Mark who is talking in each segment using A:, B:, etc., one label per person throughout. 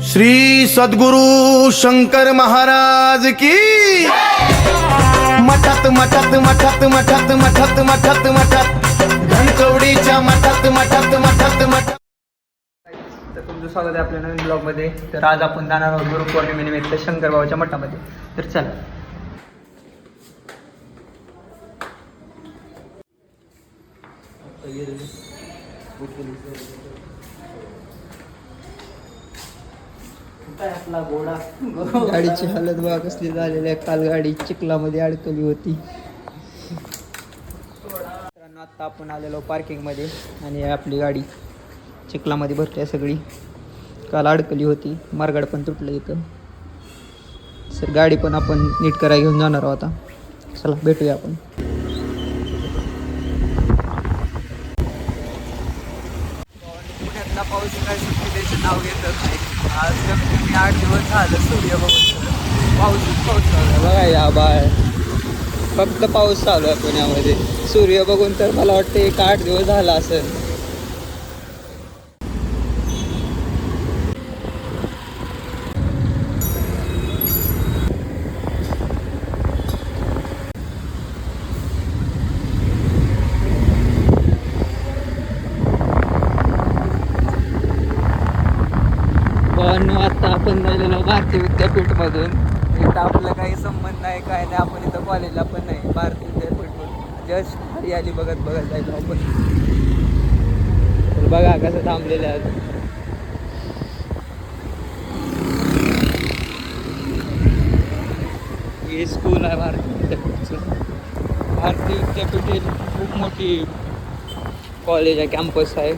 A: श्री सद्गुरु शंकर महाराज की मठात मठात मठात मठात मठात मठात मठात धनकवडीच्या मठात मठात मठात मठात.
B: तर तुमचं स्वागत आहे आपल्या नवीन ब्लॉगमध्ये. तर आज आपण जाणार आहोत गुरुपौर्णिमेनिमित्त शंकरबाबाच्या मठामध्ये. तर चला. गाडीची हालत बघा कसली झालेली आहे. काल गाडी चिखलामध्ये अडकली होती. आता आपण आलेलो पार्किंगमध्ये आणि आपली गाडी चिखलामध्ये भरली आहे सगळी. काल अडकली होती, मार्गाड पण तुटलं इथं. सर गाडी पण आपण नीट करायला घेऊन जाणार आहोत आता. चला भेटूया आपण. पुण्यातला पाऊस काय सुट्टी द्यायचं नाव घेतच नाही. आज कमी 8 दिवस झालं सूर्य बघून पाऊसच पाऊस चालू आहे. बघा या बाय फक्त पाऊस चालू आहे पुण्यामध्ये. सूर्य बघून तर मला वाटतं 1-8 दिवस झाला असेल. पण आता आपण झालेलो भारतीय विद्यापीठमधून. इथं आपलं काही संबंध नाही काय नाही. आपण इथं कॉलेजला पण नाही. भारतीय विद्यापीठमधून जस्ट हरियाली बघत बघत जायचं आपण. तर बघा कसं थांबलेलं आहे. हे स्कूल आहे भारतीय विद्यापीठचं. भारतीय विद्यापीठ ही खूप मोठी कॉलेज आहे, कॅम्पस आहे.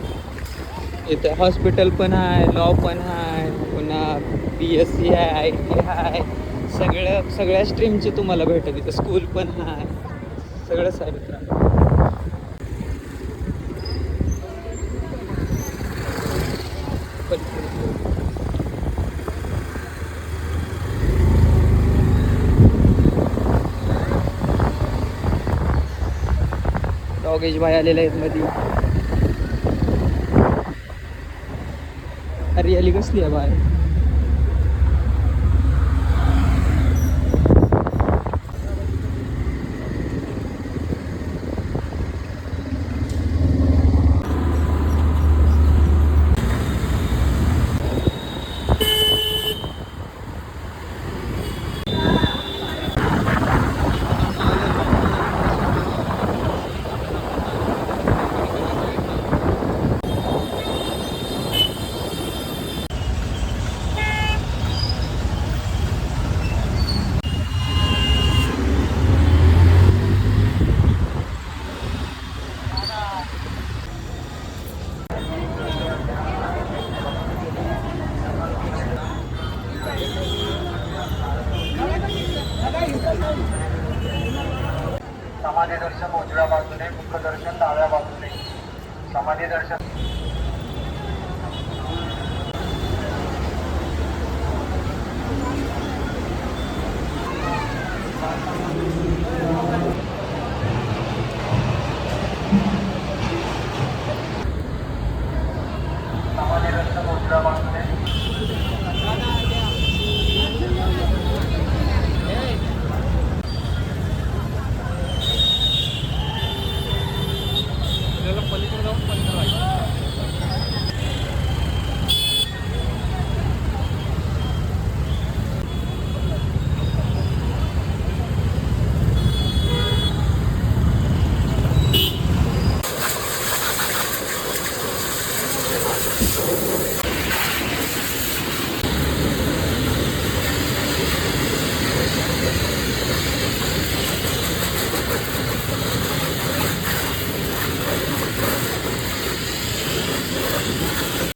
B: इथं हॉस्पिटल पण आहे, लॉ पण आहे, पुन्हा BSc आहे, IT आहे. सगळ्या स्ट्रीमचे तुम्हाला भेटेल इथं. स्कूल पण आहे, सगळंच आहे मित्रांनो. डॉगेश भाई आलेले आहेत मध्ये. हरियाली कसली आहे बाहेर.